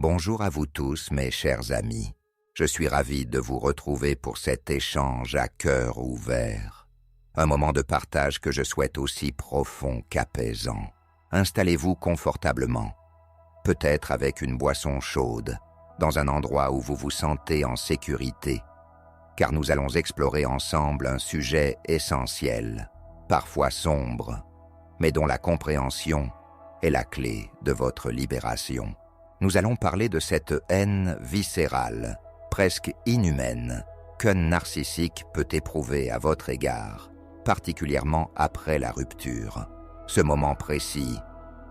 Bonjour à vous tous, mes chers amis. Je suis ravi de vous retrouver pour cet échange à cœur ouvert. Un moment de partage que je souhaite aussi profond qu'apaisant. Installez-vous confortablement, peut-être avec une boisson chaude, dans un endroit où vous vous sentez en sécurité, car nous allons explorer ensemble un sujet essentiel, parfois sombre, mais dont la compréhension est la clé de votre libération. Nous allons parler de cette haine viscérale, presque inhumaine, qu'un narcissique peut éprouver à votre égard, particulièrement après la rupture. Ce moment précis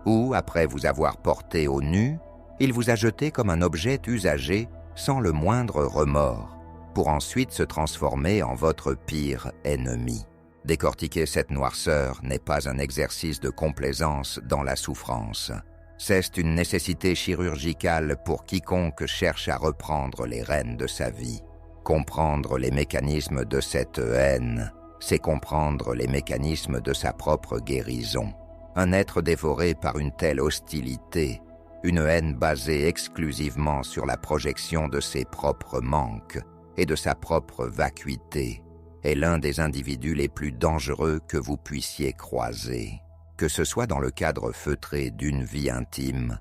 où, après vous avoir porté au nu, il vous a jeté comme un objet usagé sans le moindre remords, pour ensuite se transformer en votre pire ennemi. Décortiquer cette noirceur n'est pas un exercice de complaisance dans la souffrance. C'est une nécessité chirurgicale pour quiconque cherche à reprendre les rênes de sa vie. Comprendre les mécanismes de cette haine, c'est comprendre les mécanismes de sa propre guérison. Un être dévoré par une telle hostilité, une haine basée exclusivement sur la projection de ses propres manques et de sa propre vacuité, est l'un des individus les plus dangereux que vous puissiez croiser. Que ce soit dans le cadre feutré d'une vie intime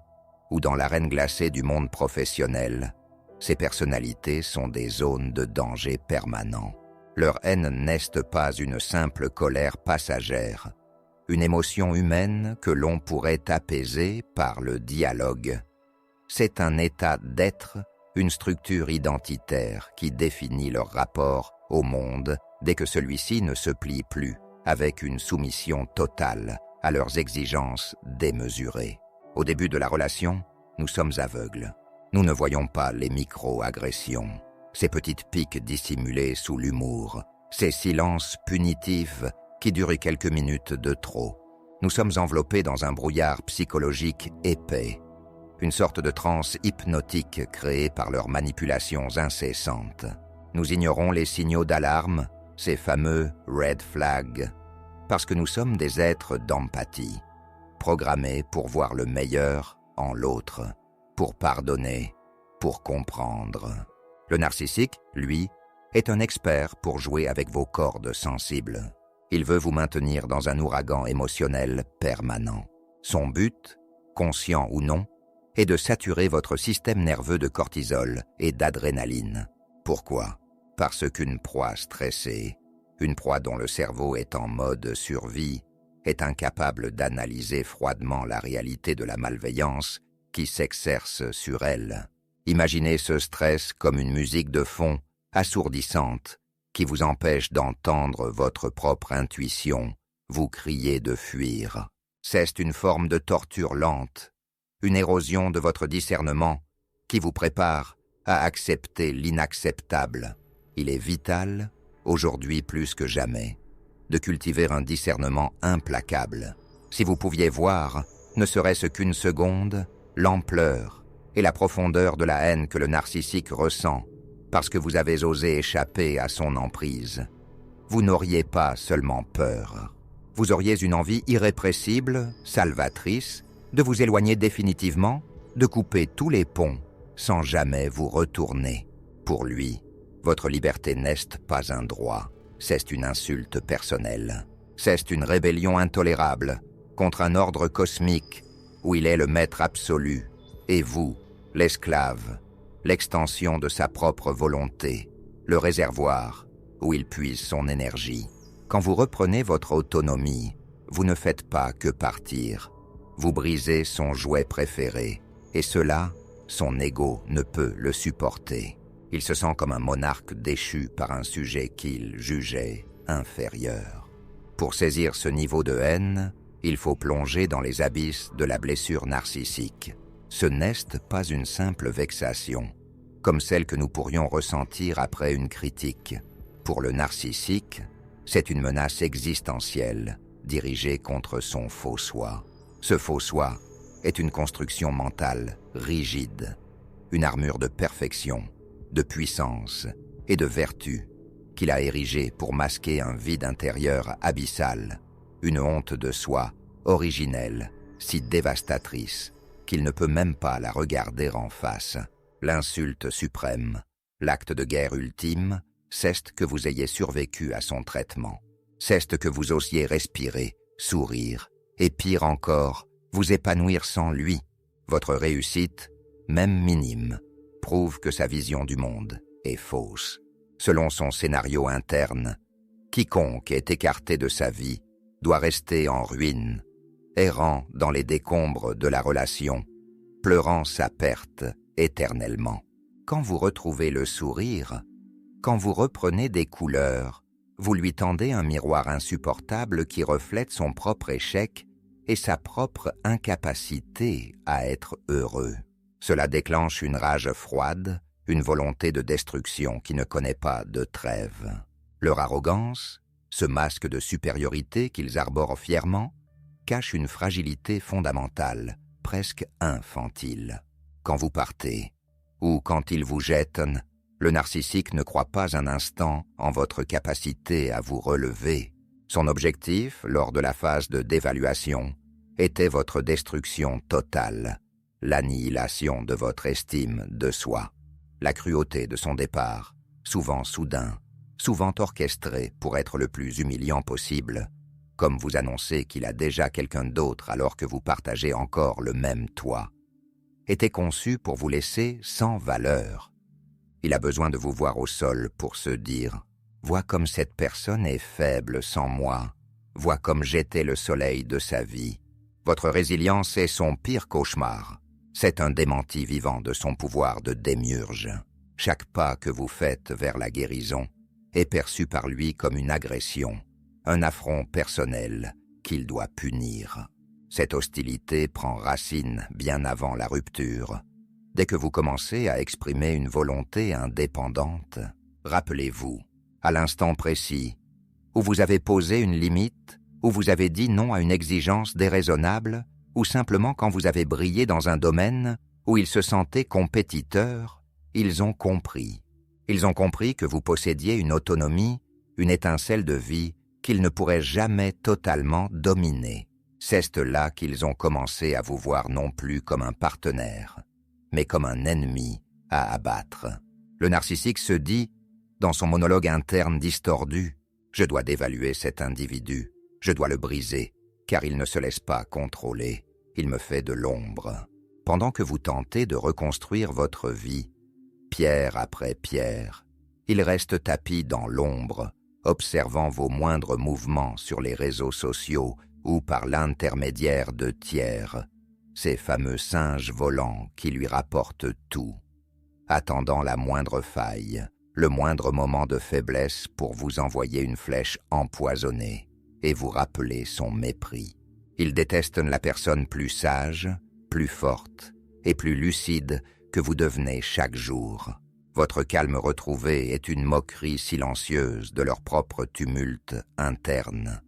ou dans l'arène glacée du monde professionnel, ces personnalités sont des zones de danger permanent. Leur haine n'est pas une simple colère passagère, une émotion humaine que l'on pourrait apaiser par le dialogue. C'est un état d'être, une structure identitaire qui définit leur rapport au monde dès que celui-ci ne se plie plus, avec une soumission totale à leurs exigences démesurées. Au début de la relation, nous sommes aveugles. Nous ne voyons pas les micro-agressions, ces petites piques dissimulées sous l'humour, ces silences punitifs qui durent quelques minutes de trop. Nous sommes enveloppés dans un brouillard psychologique épais, une sorte de transe hypnotique créée par leurs manipulations incessantes. Nous ignorons les signaux d'alarme, ces fameux « red flags », parce que nous sommes des êtres d'empathie, programmés pour voir le meilleur en l'autre, pour pardonner, pour comprendre. Le narcissique, lui, est un expert pour jouer avec vos cordes sensibles. Il veut vous maintenir dans un ouragan émotionnel permanent. Son but, conscient ou non, est de saturer votre système nerveux de cortisol et d'adrénaline. Pourquoi ? Parce qu'une proie stressée, une proie dont le cerveau est en mode survie, est incapable d'analyser froidement la réalité de la malveillance qui s'exerce sur elle. Imaginez ce stress comme une musique de fond assourdissante qui vous empêche d'entendre votre propre intuition vous crier de fuir. C'est une forme de torture lente, une érosion de votre discernement qui vous prépare à accepter l'inacceptable. Il est vital, aujourd'hui plus que jamais, de cultiver un discernement implacable. Si vous pouviez voir, ne serait-ce qu'une seconde, l'ampleur et la profondeur de la haine que le narcissique ressent parce que vous avez osé échapper à son emprise, vous n'auriez pas seulement peur. Vous auriez une envie irrépressible, salvatrice, de vous éloigner définitivement, de couper tous les ponts sans jamais vous retourner. Pour lui, votre liberté n'est pas un droit, c'est une insulte personnelle. C'est une rébellion intolérable contre un ordre cosmique où il est le maître absolu, et vous, l'esclave, l'extension de sa propre volonté, le réservoir où il puise son énergie. Quand vous reprenez votre autonomie, vous ne faites pas que partir. Vous brisez son jouet préféré, et cela, son ego ne peut le supporter. Il se sent comme un monarque déchu par un sujet qu'il jugeait inférieur. Pour saisir ce niveau de haine, il faut plonger dans les abysses de la blessure narcissique. Ce n'est pas une simple vexation, comme celle que nous pourrions ressentir après une critique. Pour le narcissique, c'est une menace existentielle, dirigée contre son faux soi. Ce faux soi est une construction mentale rigide, une armure de perfection, de puissance et de vertu qu'il a érigée pour masquer un vide intérieur abyssal, une honte de soi originelle, si dévastatrice, qu'il ne peut même pas la regarder en face. L'insulte suprême, l'acte de guerre ultime, c'est que vous ayez survécu à son traitement. C'est que vous osiez respirer, sourire, et pire encore, vous épanouir sans lui. Votre réussite, même minime, prouve que sa vision du monde est fausse. Selon son scénario interne, quiconque est écarté de sa vie doit rester en ruine, errant dans les décombres de la relation, pleurant sa perte éternellement. Quand vous retrouvez le sourire, quand vous reprenez des couleurs, vous lui tendez un miroir insupportable qui reflète son propre échec et sa propre incapacité à être heureux. Cela déclenche une rage froide, une volonté de destruction qui ne connaît pas de trêve. Leur arrogance, ce masque de supériorité qu'ils arborent fièrement, cache une fragilité fondamentale, presque infantile. Quand vous partez, ou quand ils vous jettent, le narcissique ne croit pas un instant en votre capacité à vous relever. Son objectif, lors de la phase de dévaluation, était votre destruction totale, l'annihilation de votre estime de soi. La cruauté de son départ, souvent soudain, souvent orchestré pour être le plus humiliant possible, comme vous annoncez qu'il a déjà quelqu'un d'autre alors que vous partagez encore le même toit, était conçu pour vous laisser sans valeur. Il a besoin de vous voir au sol pour se dire « Vois comme cette personne est faible sans moi, vois comme j'étais le soleil de sa vie. » Votre résilience est son pire cauchemar. C'est un démenti vivant de son pouvoir de démiurge. Chaque pas que vous faites vers la guérison est perçu par lui comme une agression, un affront personnel qu'il doit punir. Cette hostilité prend racine bien avant la rupture. Dès que vous commencez à exprimer une volonté indépendante, rappelez-vous, à l'instant précis, où vous avez posé une limite, où vous avez dit non à une exigence déraisonnable, ou simplement quand vous avez brillé dans un domaine où ils se sentaient compétiteurs, ils ont compris. Ils ont compris que vous possédiez une autonomie, une étincelle de vie qu'ils ne pourraient jamais totalement dominer. C'est là qu'ils ont commencé à vous voir non plus comme un partenaire, mais comme un ennemi à abattre. Le narcissique se dit, dans son monologue interne distordu, « Je dois dévaluer cet individu, je dois le briser, car il ne se laisse pas contrôler, il me fait de l'ombre. » Pendant que vous tentez de reconstruire votre vie, pierre après pierre, il reste tapi dans l'ombre, observant vos moindres mouvements sur les réseaux sociaux ou par l'intermédiaire de tiers, ces fameux singes volants qui lui rapportent tout, attendant la moindre faille, le moindre moment de faiblesse pour vous envoyer une flèche empoisonnée et vous rappeler son mépris. Il déteste la personne plus sage, plus forte et plus lucide que vous devenez chaque jour. Votre calme retrouvé est une moquerie silencieuse de leur propre tumulte interne,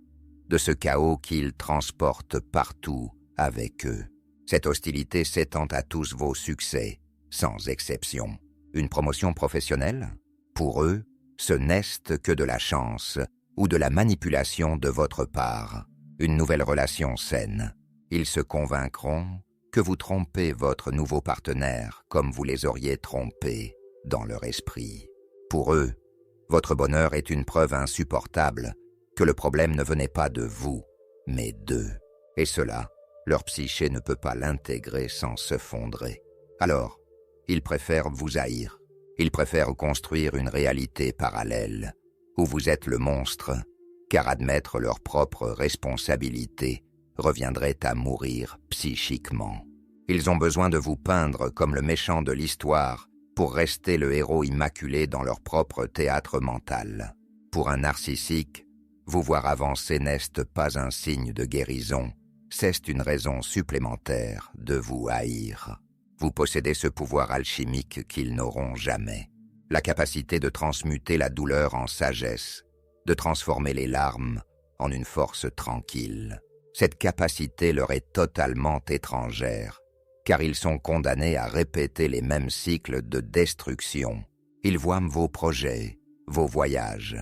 de ce chaos qu'ils transportent partout avec eux. Cette hostilité s'étend à tous vos succès, sans exception. Une promotion professionnelle? Pour eux, ce n'est que de la chance ou de la manipulation de votre part. Une nouvelle relation saine. Ils se convaincront que vous trompez votre nouveau partenaire comme vous les auriez trompés dans leur esprit. Pour eux, votre bonheur est une preuve insupportable que le problème ne venait pas de vous, mais d'eux. Et cela, leur psyché ne peut pas l'intégrer sans se fondrer. Alors, ils préfèrent vous haïr. Ils préfèrent construire une réalité parallèle, où vous êtes le monstre, car admettre leur propre responsabilité reviendrait à mourir psychiquement. Ils ont besoin de vous peindre comme le méchant de l'histoire pour rester le héros immaculé dans leur propre théâtre mental. Pour un narcissique, vous voir avancer n'est pas un signe de guérison, c'est une raison supplémentaire de vous haïr. Vous possédez ce pouvoir alchimique qu'ils n'auront jamais. La capacité de transmuter la douleur en sagesse, de transformer les larmes en une force tranquille. Cette capacité leur est totalement étrangère, car ils sont condamnés à répéter les mêmes cycles de destruction. Ils voient vos projets, vos voyages,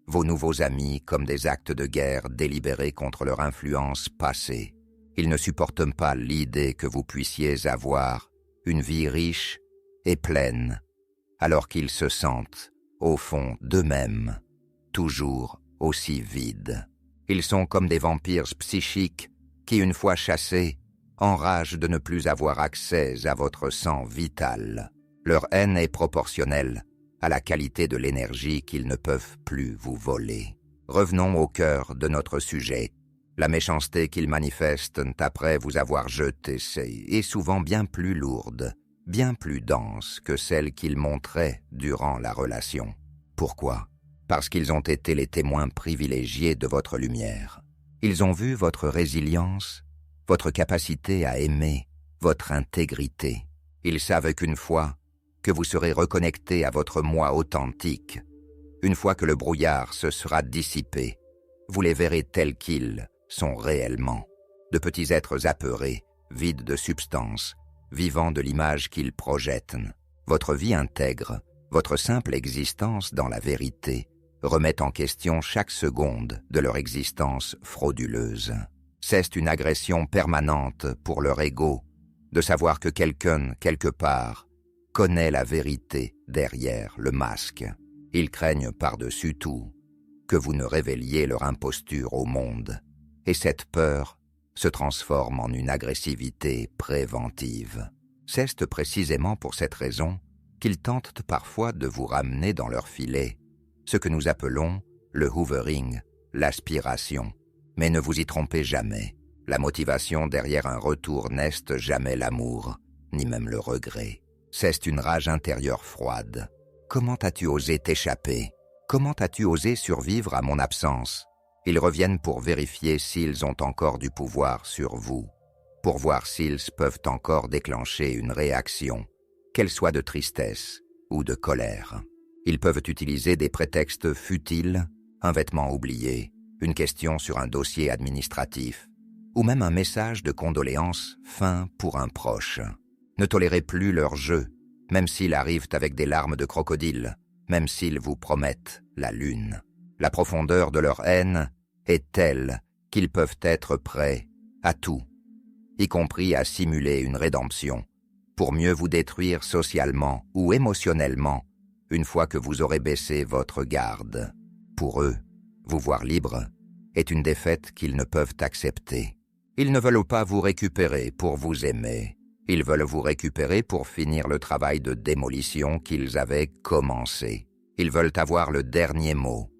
vos nouveaux amis comme des actes de guerre délibérés contre leur influence passée. Ils ne supportent pas l'idée que vous puissiez avoir une vie riche et pleine, alors qu'ils se sentent, au fond d'eux-mêmes, toujours aussi vides. Ils sont comme des vampires psychiques qui, une fois chassés, enragent de ne plus avoir accès à votre sang vital. Leur haine est proportionnelle à la qualité de l'énergie qu'ils ne peuvent plus vous voler. Revenons au cœur de notre sujet. La méchanceté qu'ils manifestent après vous avoir jeté est souvent bien plus lourde, bien plus dense que celle qu'ils montraient durant la relation. Pourquoi ? Parce qu'ils ont été les témoins privilégiés de votre lumière. Ils ont vu votre résilience, votre capacité à aimer, votre intégrité. Ils savent qu'une fois que vous serez reconnecté à votre moi authentique, une fois que le brouillard se sera dissipé, vous les verrez tels qu'ils sont réellement. De petits êtres apeurés, vides de substance, vivant de l'image qu'ils projettent. Votre vie intègre, votre simple existence dans la vérité, remet en question chaque seconde de leur existence frauduleuse. C'est une agression permanente pour leur ego de savoir que quelqu'un, quelque part, connaît la vérité derrière le masque. Ils craignent par-dessus tout que vous ne révéliez leur imposture au monde, et cette peur se transforme en une agressivité préventive. C'est précisément pour cette raison qu'ils tentent parfois de vous ramener dans leur filet, ce que nous appelons le hoovering, l'aspiration. Mais ne vous y trompez jamais. La motivation derrière un retour n'est jamais l'amour, ni même le regret. C'est une rage intérieure froide. Comment as-tu osé t'échapper? Comment as-tu osé survivre à mon absence? Ils reviennent pour vérifier s'ils ont encore du pouvoir sur vous, pour voir s'ils peuvent encore déclencher une réaction, qu'elle soit de tristesse ou de colère. Ils peuvent utiliser des prétextes futiles, un vêtement oublié, une question sur un dossier administratif, ou même un message de condoléances fin pour un proche. Ne tolérez plus leur jeu, même s'ils arrivent avec des larmes de crocodile, même s'ils vous promettent la lune. La profondeur de leur haine est telle qu'ils peuvent être prêts à tout, y compris à simuler une rédemption, pour mieux vous détruire socialement ou émotionnellement une fois que vous aurez baissé votre garde. Pour eux, vous voir libre est une défaite qu'ils ne peuvent accepter. Ils ne veulent pas vous récupérer pour vous aimer. Ils veulent vous récupérer pour finir le travail de démolition qu'ils avaient commencé. Ils veulent avoir le dernier mot,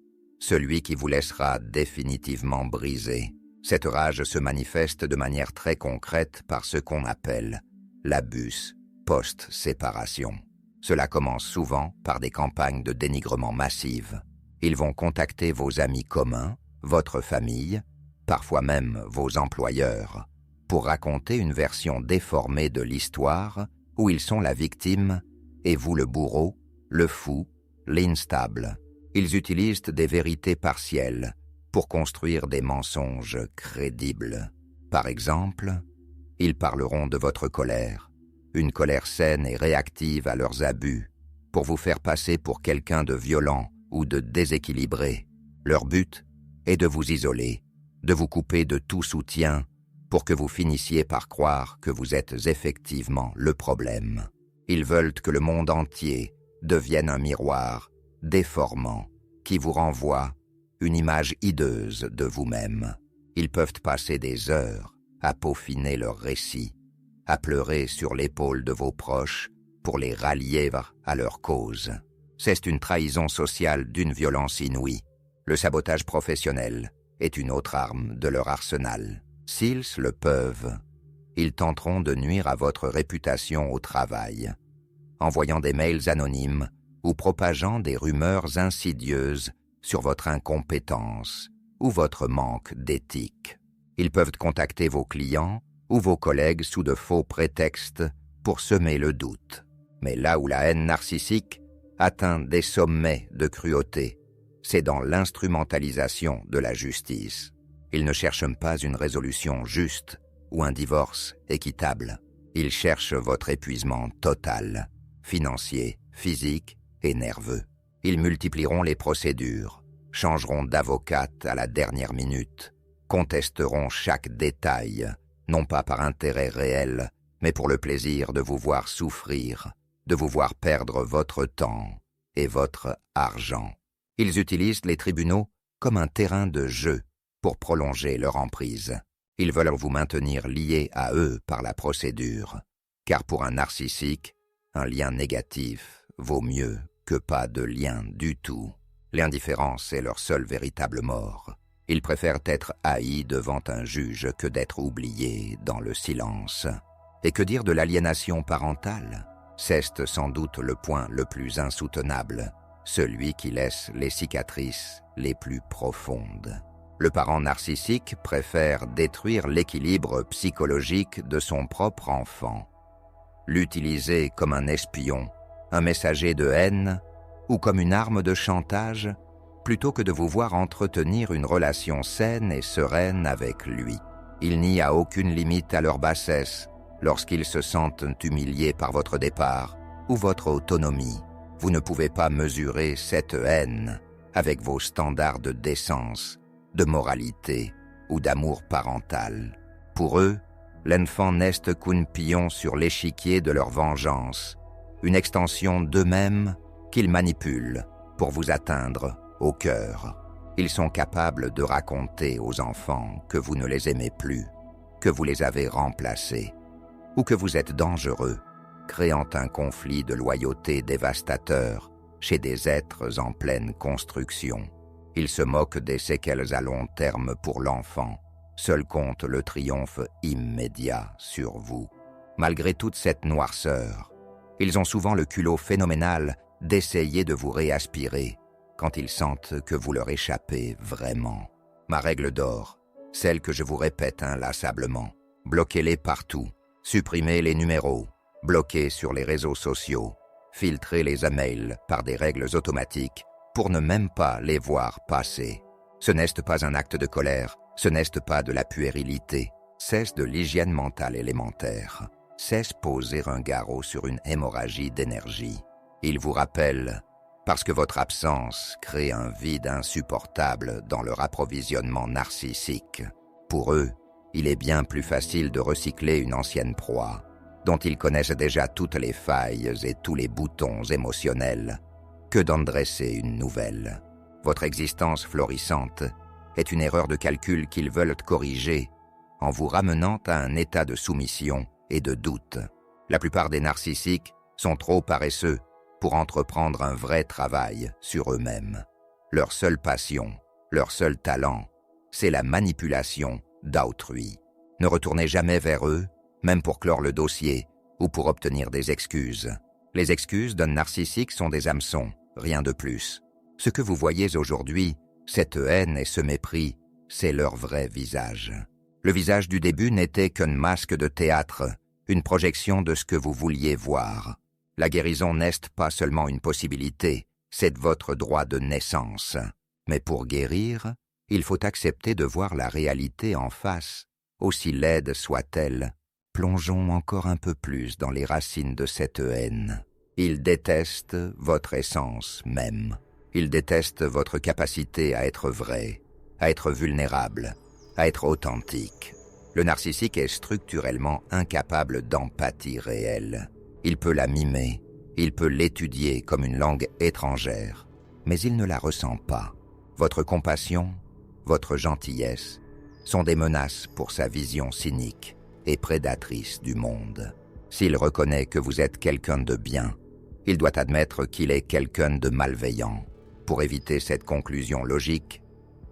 celui qui vous laissera définitivement brisé. Cette rage se manifeste de manière très concrète par ce qu'on appelle l'abus post-séparation. Cela commence souvent par des campagnes de dénigrement massives. Ils vont contacter vos amis communs, votre famille, parfois même vos employeurs, pour raconter une version déformée de l'histoire où ils sont la victime et vous le bourreau, le fou, l'instable. Ils utilisent des vérités partielles pour construire des mensonges crédibles. Par exemple, ils parleront de votre colère, une colère saine et réactive à leurs abus, pour vous faire passer pour quelqu'un de violent ou de déséquilibré. Leur but est de vous isoler, de vous couper de tout soutien pour que vous finissiez par croire que vous êtes effectivement le problème. Ils veulent que le monde entier devienne un miroir déformant qui vous renvoie une image hideuse de vous-même. Ils peuvent passer des heures à peaufiner leur récit, à pleurer sur l'épaule de vos proches pour les rallier à leur cause. C'est une trahison sociale d'une violence inouïe. Le sabotage professionnel est une autre arme de leur arsenal. S'ils le peuvent, ils tenteront de nuire à votre réputation au travail, envoyant des mails anonymes ou propageant des rumeurs insidieuses sur votre incompétence ou votre manque d'éthique. Ils peuvent contacter vos clients ou vos collègues sous de faux prétextes pour semer le doute. Mais là où la haine narcissique atteint des sommets de cruauté, c'est dans l'instrumentalisation de la justice. Ils ne cherchent pas une résolution juste ou un divorce équitable. Ils cherchent votre épuisement total, financier, physique et nerveux. Ils multiplieront les procédures, changeront d'avocate à la dernière minute, contesteront chaque détail, non pas par intérêt réel, mais pour le plaisir de vous voir souffrir, de vous voir perdre votre temps et votre argent. Ils utilisent les tribunaux comme un terrain de jeu pour prolonger leur emprise. Ils veulent vous maintenir liés à eux par la procédure, car pour un narcissique, un lien négatif vaut mieux que pas de lien du tout. L'indifférence est leur seule véritable mort. Ils préfèrent être haïs devant un juge que d'être oubliés dans le silence. Et que dire de l'aliénation parentale? C'est sans doute le point le plus insoutenable, celui qui laisse les cicatrices les plus profondes. Le parent narcissique préfère détruire l'équilibre psychologique de son propre enfant, l'utiliser comme un espion, un messager de haine ou comme une arme de chantage, plutôt que de vous voir entretenir une relation saine et sereine avec lui. Il n'y a aucune limite à leur bassesse lorsqu'ils se sentent humiliés par votre départ ou votre autonomie. Vous ne pouvez pas mesurer cette haine avec vos standards de décence, de moralité ou d'amour parental. Pour eux, l'enfant n'est qu'un pion sur l'échiquier de leur vengeance, une extension d'eux-mêmes qu'ils manipulent pour vous atteindre au cœur. Ils sont capables de raconter aux enfants que vous ne les aimez plus, que vous les avez remplacés, ou que vous êtes dangereux, créant un conflit de loyauté dévastateur chez des êtres en pleine construction. Ils se moquent des séquelles à long terme pour l'enfant. Seul compte le triomphe immédiat sur vous. Malgré toute cette noirceur, ils ont souvent le culot phénoménal d'essayer de vous réaspirer quand ils sentent que vous leur échappez vraiment. Ma règle d'or, celle que je vous répète inlassablement, bloquez-les partout, supprimez les numéros, bloquez sur les réseaux sociaux, filtrez les emails par des règles automatiques pour ne même pas les voir passer. Ce n'est pas un acte de colère, ce n'est pas de la puérilité, c'est de l'hygiène mentale élémentaire. C'est poser un garrot sur une hémorragie d'énergie. Il vous rappelle, parce que votre absence crée un vide insupportable dans leur approvisionnement narcissique. Pour eux, il est bien plus facile de recycler une ancienne proie, dont ils connaissent déjà toutes les failles et tous les boutons émotionnels, que d'en dresser une nouvelle. Votre existence florissante est une erreur de calcul qu'ils veulent corriger en vous ramenant à un état de soumission et de doute. La plupart des narcissiques sont trop paresseux pour entreprendre un vrai travail sur eux-mêmes. Leur seule passion, leur seul talent, c'est la manipulation d'autrui. Ne retournez jamais vers eux, même pour clore le dossier ou pour obtenir des excuses. Les excuses d'un narcissique sont des hameçons, rien de plus. Ce que vous voyez aujourd'hui, cette haine et ce mépris, c'est leur vrai visage. Le visage du début n'était qu'un masque de théâtre, une projection de ce que vous vouliez voir. La guérison n'est pas seulement une possibilité, c'est votre droit de naissance. Mais pour guérir, il faut accepter de voir la réalité en face, aussi laide soit-elle. Plongeons encore un peu plus dans les racines de cette haine. Ils détestent votre essence même. Ils détestent votre capacité à être vrai, à être vulnérable, à être authentique. Le narcissique est structurellement incapable d'empathie réelle. Il peut la mimer, il peut l'étudier comme une langue étrangère, mais il ne la ressent pas. Votre compassion, votre gentillesse sont des menaces pour sa vision cynique et prédatrice du monde. S'il reconnaît que vous êtes quelqu'un de bien, il doit admettre qu'il est quelqu'un de malveillant. Pour éviter cette conclusion logique,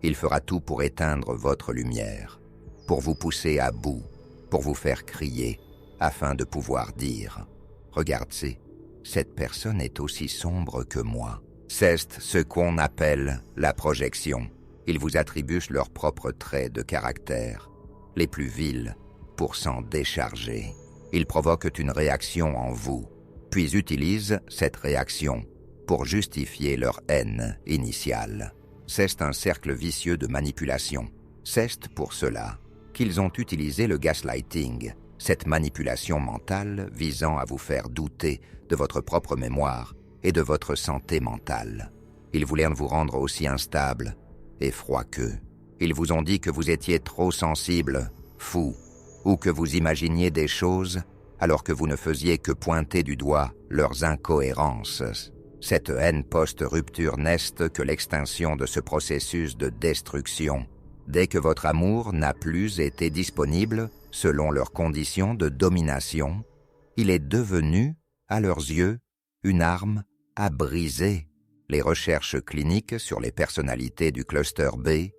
il fera tout pour éteindre votre lumière, pour vous pousser à bout, pour vous faire crier, afin de pouvoir dire « Regardez, cette personne est aussi sombre que moi ». C'est ce qu'on appelle la projection. Ils vous attribuent leurs propres traits de caractère, les plus vils, pour s'en décharger. Ils provoquent une réaction en vous, puis utilisent cette réaction pour justifier leur haine initiale. C'est un cercle vicieux de manipulation. C'est pour cela qu'ils ont utilisé le gaslighting, cette manipulation mentale visant à vous faire douter de votre propre mémoire et de votre santé mentale. Ils voulaient vous rendre aussi instable et froid qu'eux. Ils vous ont dit que vous étiez trop sensible, fou ou que vous imaginiez des choses alors que vous ne faisiez que pointer du doigt leurs incohérences. Cette haine post-rupture n'est que l'extinction de ce processus de destruction. Dès que votre amour n'a plus été disponible selon leurs conditions de domination, il est devenu, à leurs yeux, une arme à briser. Les recherches cliniques sur les personnalités du cluster B,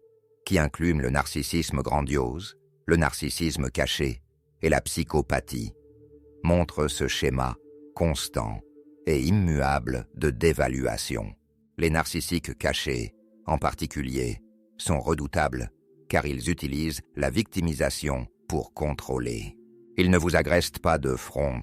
qui incluent le narcissisme grandiose, le narcissisme caché et la psychopathie, montrent ce schéma constant et immuable de dévaluation. Les narcissiques cachés, en particulier, sont redoutables car ils utilisent la victimisation pour contrôler. Ils ne vous agressent pas de front.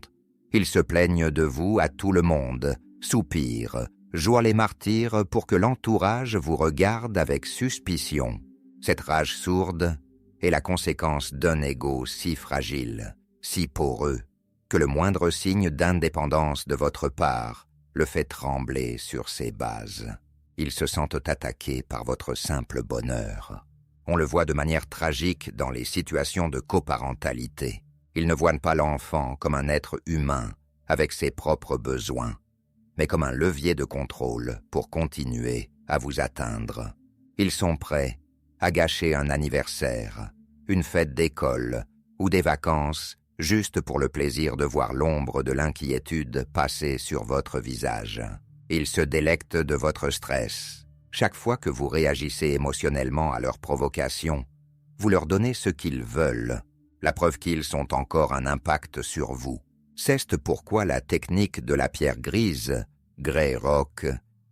Ils se plaignent de vous à tout le monde, soupirent, jouent les martyrs pour que l'entourage vous regarde avec suspicion. Cette rage sourde est la conséquence d'un ego si fragile, si poreux, que le moindre signe d'indépendance de votre part le fait trembler sur ses bases. Ils se sentent attaqués par votre simple bonheur. On le voit de manière tragique dans les situations de coparentalité. Ils ne voient pas l'enfant comme un être humain avec ses propres besoins, mais comme un levier de contrôle pour continuer à vous atteindre. Ils sont prêts à gâcher un anniversaire, une fête d'école ou des vacances juste pour le plaisir de voir l'ombre de l'inquiétude passer sur votre visage. Ils se délectent de votre stress. Chaque fois que vous réagissez émotionnellement à leurs provocations, vous leur donnez ce qu'ils veulent, la preuve qu'ils ont encore un impact sur vous. C'est pourquoi la technique de la pierre grise, Grey Rock,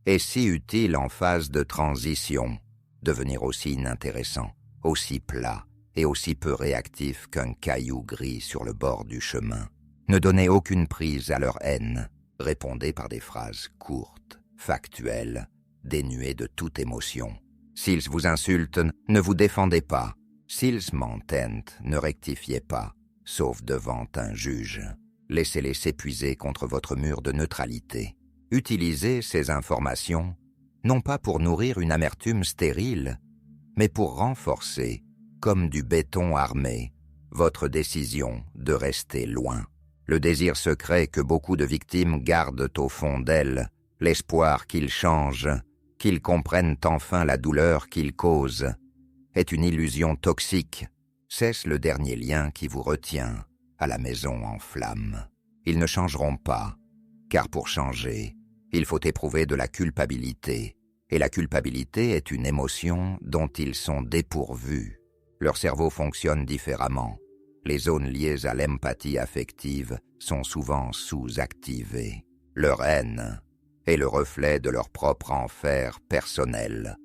est si utile en phase de transition, devenir aussi inintéressant, aussi plat et aussi peu réactif qu'un caillou gris sur le bord du chemin. Ne donnez aucune prise à leur haine, répondez par des phrases courtes, factuelles, dénués de toute émotion. S'ils vous insultent, ne vous défendez pas. S'ils mentent, ne rectifiez pas, sauf devant un juge. Laissez-les s'épuiser contre votre mur de neutralité. Utilisez ces informations, non pas pour nourrir une amertume stérile, mais pour renforcer, comme du béton armé, votre décision de rester loin. Le désir secret que beaucoup de victimes gardent au fond d'elles, l'espoir qu'ils changent, qu'ils comprennent enfin la douleur qu'ils causent, est une illusion toxique. C'est le dernier lien qui vous retient à la maison en flammes. Ils ne changeront pas, car pour changer, il faut éprouver de la culpabilité, et la culpabilité est une émotion dont ils sont dépourvus. Leur cerveau fonctionne différemment. Les zones liées à l'empathie affective sont souvent sous-activées. Leur haine est le reflet de leur propre enfer personnel,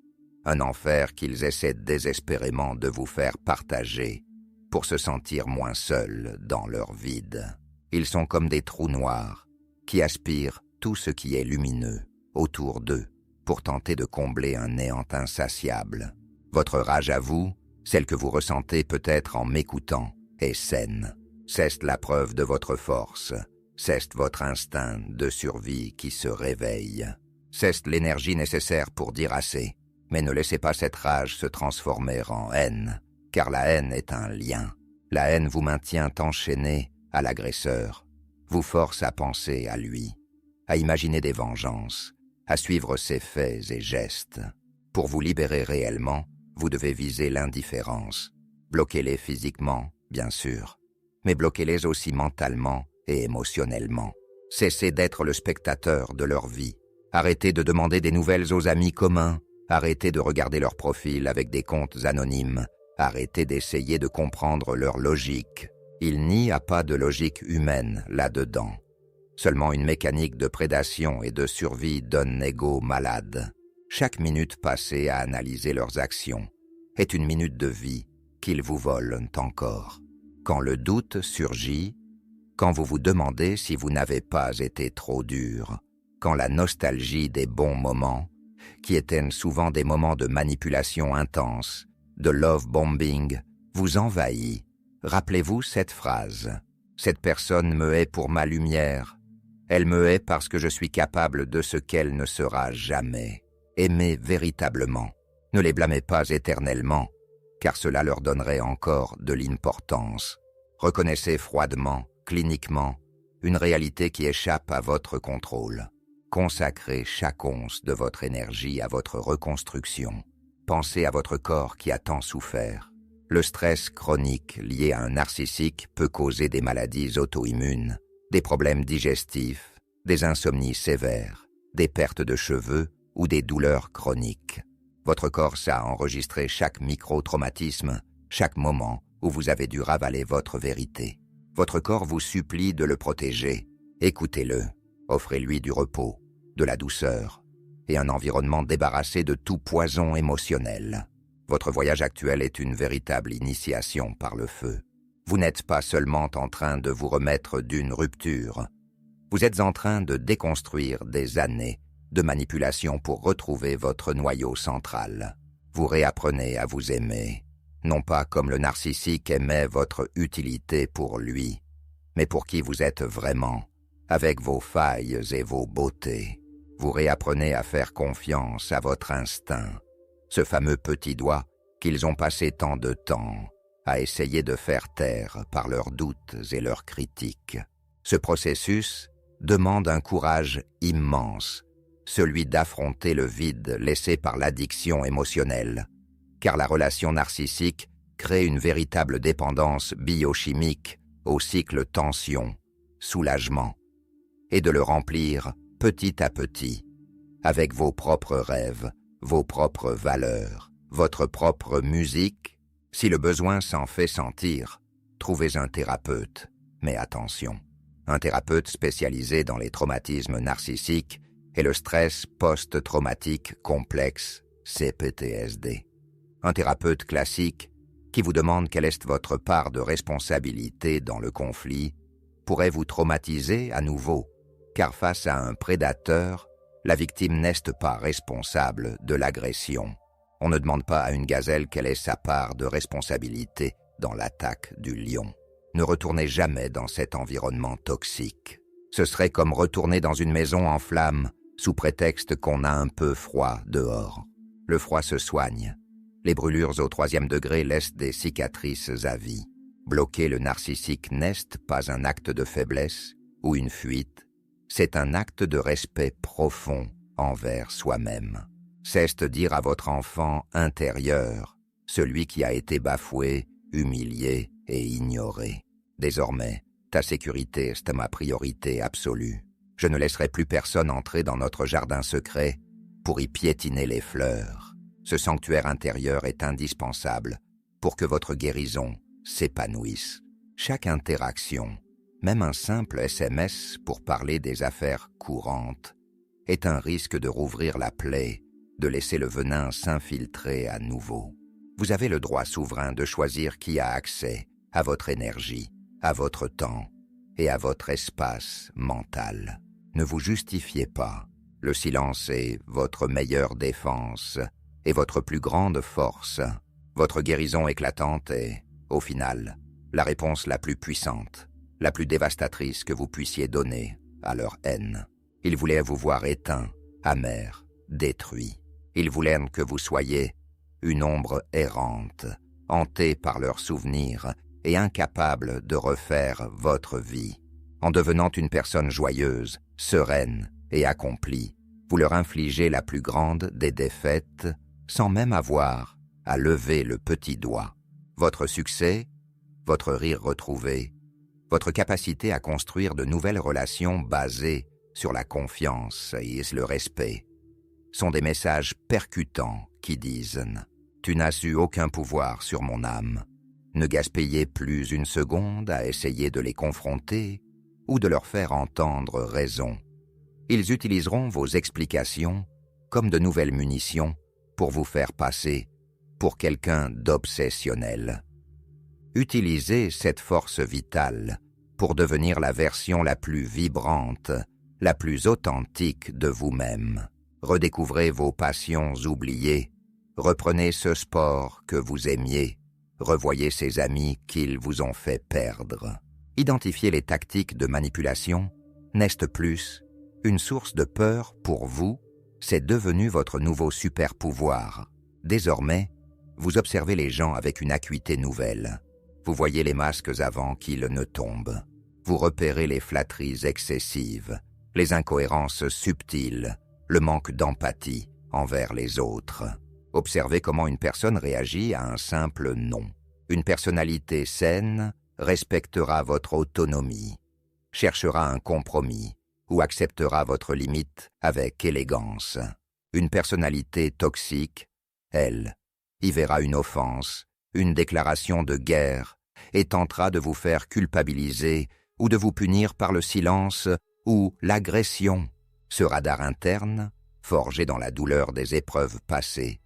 un enfer qu'ils essaient désespérément de vous faire partager pour se sentir moins seuls dans leur vide. Ils sont comme des trous noirs qui aspirent tout ce qui est lumineux autour d'eux pour tenter de combler un néant insatiable. Votre rage à vous, celle que vous ressentez peut-être en m'écoutant, est saine. C'est la preuve de votre force. C'est votre instinct de survie qui se réveille. C'est l'énergie nécessaire pour dire assez. Mais ne laissez pas cette rage se transformer en haine, car la haine est un lien. La haine vous maintient enchaîné à l'agresseur, vous force à penser à lui, à imaginer des vengeances, à suivre ses faits et gestes. Pour vous libérer réellement, vous devez viser l'indifférence. Bloquez-les physiquement, bien sûr, mais bloquez-les aussi mentalement et émotionnellement. Cessez d'être le spectateur de leur vie. Arrêtez de demander des nouvelles aux amis communs. Arrêtez de regarder leurs profils avec des comptes anonymes. Arrêtez d'essayer de comprendre leur logique. Il n'y a pas de logique humaine là-dedans. Seulement une mécanique de prédation et de survie d'un ego malade. Chaque minute passée à analyser leurs actions est une minute de vie qu'ils vous volent encore. Quand le doute surgit, quand vous vous demandez si vous n'avez pas été trop dur, quand la nostalgie des bons moments, qui étaient souvent des moments de manipulation intense, de love bombing, vous envahit, rappelez-vous cette phrase. Cette personne me hait pour ma lumière. Elle me hait parce que je suis capable de ce qu'elle ne sera jamais. Aimez véritablement. Ne les blâmez pas éternellement, car cela leur donnerait encore de l'importance. Reconnaissez froidement, cliniquement, une réalité qui échappe à votre contrôle. Consacrez chaque once de votre énergie à votre reconstruction. Pensez à votre corps qui a tant souffert. Le stress chronique lié à un narcissique peut causer des maladies auto-immunes, des problèmes digestifs, des insomnies sévères, des pertes de cheveux ou des douleurs chroniques. Votre corps a enregistré chaque micro-traumatisme, chaque moment où vous avez dû ravaler votre vérité. Votre corps vous supplie de le protéger. Écoutez-le. Offrez-lui du repos, de la douceur et un environnement débarrassé de tout poison émotionnel. Votre voyage actuel est une véritable initiation par le feu. Vous n'êtes pas seulement en train de vous remettre d'une rupture. Vous êtes en train de déconstruire des années de manipulation pour retrouver votre noyau central. Vous réapprenez à vous aimer, non pas comme le narcissique aimait votre utilité pour lui, mais pour qui vous êtes vraiment, avec vos failles et vos beautés. Vous réapprenez à faire confiance à votre instinct, ce fameux petit doigt qu'ils ont passé tant de temps à essayer de faire taire par leurs doutes et leurs critiques. Ce processus demande un courage immense, celui d'affronter le vide laissé par l'addiction émotionnelle, car la relation narcissique crée une véritable dépendance biochimique au cycle tension, soulagement, et de le remplir petit à petit, avec vos propres rêves, vos propres valeurs, votre propre musique. Si le besoin s'en fait sentir, trouvez un thérapeute, mais attention, un thérapeute spécialisé dans les traumatismes narcissiques et le stress post-traumatique complexe, CPTSD. Un thérapeute classique qui vous demande quelle est votre part de responsabilité dans le conflit pourrait vous traumatiser à nouveau, car face à un prédateur, la victime n'est pas responsable de l'agression. On ne demande pas à une gazelle quelle est sa part de responsabilité dans l'attaque du lion. Ne retournez jamais dans cet environnement toxique. Ce serait comme retourner dans une maison en flammes sous prétexte qu'on a un peu froid dehors. Le froid se soigne. Les brûlures au 3e degré laissent des cicatrices à vie. Bloquer le narcissique n'est pas un acte de faiblesse ou une fuite, c'est un acte de respect profond envers soi-même. C'est dire à votre enfant intérieur, celui qui a été bafoué, humilié et ignoré. Désormais, ta sécurité est ma priorité absolue. Je ne laisserai plus personne entrer dans notre jardin secret pour y piétiner les fleurs. Ce sanctuaire intérieur est indispensable pour que votre guérison s'épanouisse. Chaque interaction, même un simple SMS pour parler des affaires courantes, est un risque de rouvrir la plaie, de laisser le venin s'infiltrer à nouveau. Vous avez le droit souverain de choisir qui a accès à votre énergie, à votre temps et à votre espace mental. Ne vous justifiez pas. Le silence est votre meilleure défense et votre plus grande force. Votre guérison éclatante est, au final, la réponse la plus puissante, la plus dévastatrice que vous puissiez donner à leur haine. Ils voulaient vous voir éteint, amer, détruit. Ils voulaient que vous soyez une ombre errante, hantée par leurs souvenirs et incapable de refaire votre vie. En devenant une personne joyeuse, sereine et accomplie, vous leur infligez la plus grande des défaites sans même avoir à lever le petit doigt. Votre succès, votre rire retrouvé, votre capacité à construire de nouvelles relations basées sur la confiance et le respect sont des messages percutants qui disent « Tu n'as eu aucun pouvoir sur mon âme. Ne gaspillez plus une seconde à essayer de les confronter ou de leur faire entendre raison. Ils utiliseront vos explications comme de nouvelles munitions pour vous faire passer pour quelqu'un d'obsessionnel. Utilisez cette force vitale pour devenir la version la plus vibrante, la plus authentique de vous-même. Redécouvrez vos passions oubliées, reprenez ce sport que vous aimiez, revoyez ces amis qu'ils vous ont fait perdre. Identifiez les tactiques de manipulation, n'est-ce plus une source de peur pour vous? C'est devenu votre nouveau super-pouvoir. Désormais, vous observez les gens avec une acuité nouvelle. Vous voyez les masques avant qu'ils ne tombent. Vous repérez les flatteries excessives, les incohérences subtiles, le manque d'empathie envers les autres. Observez comment une personne réagit à un simple non. Une personnalité saine respectera votre autonomie, cherchera un compromis ou acceptera votre limite avec élégance. Une personnalité toxique, elle, y verra une offense, une déclaration de guerre et tentera de vous faire culpabiliser ou de vous punir par le silence ou l'agression. Ce radar interne, forgé dans la douleur des épreuves passées,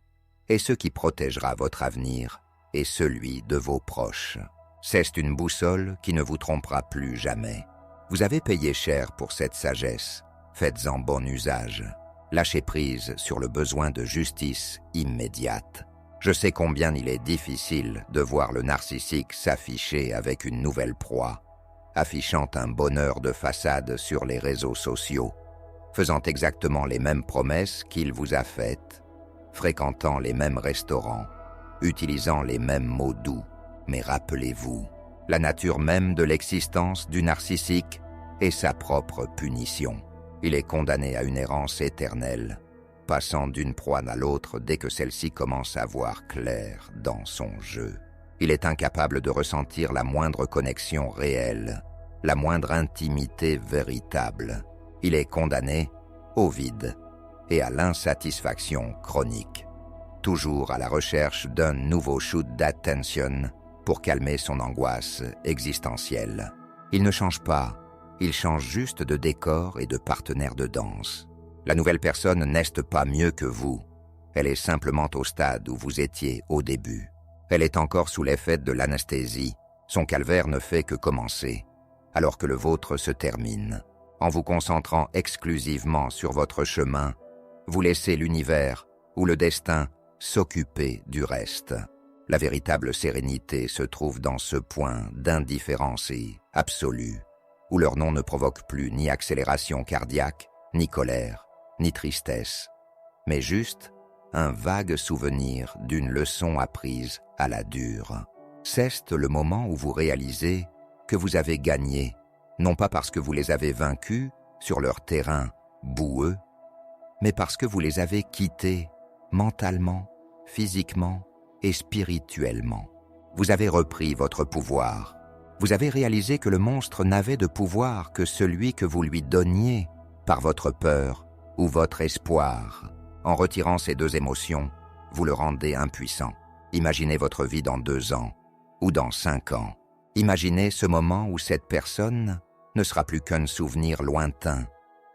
est ce qui protégera votre avenir et celui de vos proches. C'est une boussole qui ne vous trompera plus jamais. Vous avez payé cher pour cette sagesse. Faites-en bon usage. Lâchez prise sur le besoin de justice immédiate. Je sais combien il est difficile de voir le narcissique s'afficher avec une nouvelle proie, affichant un bonheur de façade sur les réseaux sociaux, faisant exactement les mêmes promesses qu'il vous a faites, fréquentant les mêmes restaurants, utilisant les mêmes mots doux. Mais rappelez-vous, la nature même de l'existence du narcissique est sa propre punition. Il est condamné à une errance éternelle, passant d'une proie à l'autre dès que celle-ci commence à voir clair dans son jeu. Il est incapable de ressentir la moindre connexion réelle, la moindre intimité véritable. Il est condamné au vide et à l'insatisfaction chronique, toujours à la recherche d'un nouveau shoot d'attention pour calmer son angoisse existentielle. Il ne change pas, il change juste de décor et de partenaire de danse. La nouvelle personne n'est pas mieux que vous. Elle est simplement au stade où vous étiez au début. Elle est encore sous l'effet de l'anesthésie. Son calvaire ne fait que commencer, alors que le vôtre se termine. En vous concentrant exclusivement sur votre chemin, vous laissez l'univers ou le destin s'occuper du reste. La véritable sérénité se trouve dans ce point d'indifférence absolue, où leur nom ne provoque plus ni accélération cardiaque, ni colère, ni tristesse, mais juste un vague souvenir d'une leçon apprise à la dure. C'est le moment où vous réalisez que vous avez gagné, non pas parce que vous les avez vaincus sur leur terrain boueux, mais parce que vous les avez quittés mentalement, physiquement et spirituellement. Vous avez repris votre pouvoir. Vous avez réalisé que le monstre n'avait de pouvoir que celui que vous lui donniez par votre peur ou votre espoir. En retirant ces deux émotions, vous le rendez impuissant. Imaginez votre vie dans 2 ans ou dans 5 ans. Imaginez ce moment où cette personne ne sera plus qu'un souvenir lointain,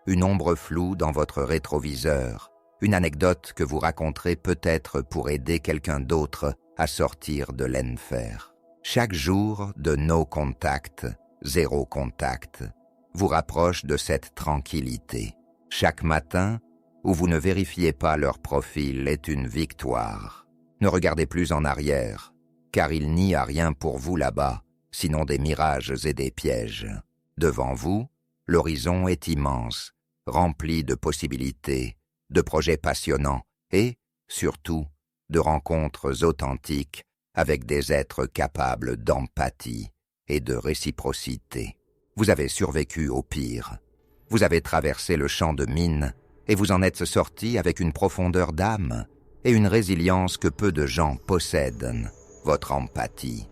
une ombre floue dans votre rétroviseur, une anecdote que vous raconterez peut-être pour aider quelqu'un d'autre à sortir de l'enfer. Chaque jour de no contact, zéro contact, vous rapproche de cette tranquillité. Chaque matin où vous ne vérifiez pas leur profil est une victoire. Ne regardez plus en arrière, car il n'y a rien pour vous là-bas, sinon des mirages et des pièges. Devant vous, l'horizon est immense, rempli de possibilités, de projets passionnants et, surtout, de rencontres authentiques avec des êtres capables d'empathie et de réciprocité. Vous avez survécu au pire. Vous avez traversé le champ de mine et vous en êtes sorti avec une profondeur d'âme et une résilience que peu de gens possèdent. Votre empathie,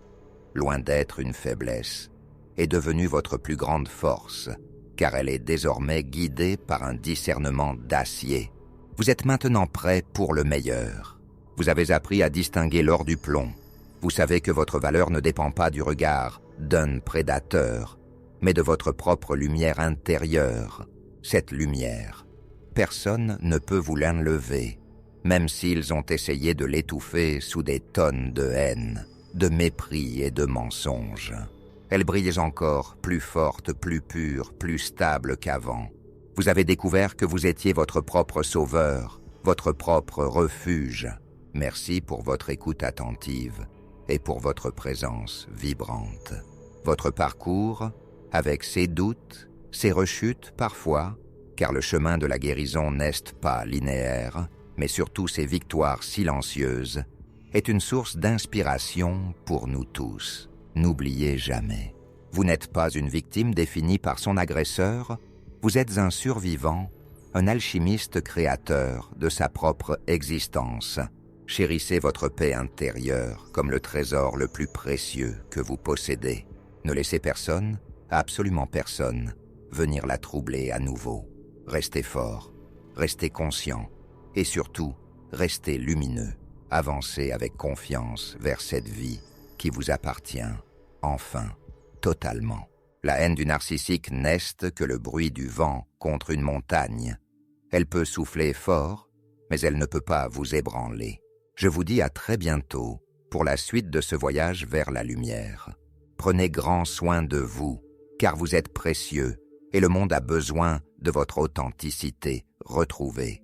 loin d'être une faiblesse, est devenue votre plus grande force, car elle est désormais guidée par un discernement d'acier. Vous êtes maintenant prêt pour le meilleur. Vous avez appris à distinguer l'or du plomb. Vous savez que votre valeur ne dépend pas du regard d'un prédateur, mais de votre propre lumière intérieure. Cette lumière, personne ne peut vous l'enlever, même s'ils ont essayé de l'étouffer sous des tonnes de haine, de mépris et de mensonges. Elle brille encore, plus forte, plus pure, plus stable qu'avant. Vous avez découvert que vous étiez votre propre sauveur, votre propre refuge. Merci pour votre écoute attentive et pour votre présence vibrante. Votre parcours, avec ses doutes, ses rechutes parfois, car le chemin de la guérison n'est pas linéaire, mais surtout ses victoires silencieuses, est une source d'inspiration pour nous tous. N'oubliez jamais, vous n'êtes pas une victime définie par son agresseur, vous êtes un survivant, un alchimiste créateur de sa propre existence. Chérissez votre paix intérieure comme le trésor le plus précieux que vous possédez. Ne laissez personne, absolument personne, venir la troubler à nouveau. Restez fort, restez conscient et surtout, restez lumineux. Avancez avec confiance vers cette vie qui vous appartient, enfin, totalement. La haine du narcissique n'est que le bruit du vent contre une montagne. Elle peut souffler fort, mais elle ne peut pas vous ébranler. Je vous dis à très bientôt pour la suite de ce voyage vers la lumière. Prenez grand soin de vous, car vous êtes précieux et le monde a besoin de votre authenticité retrouvée.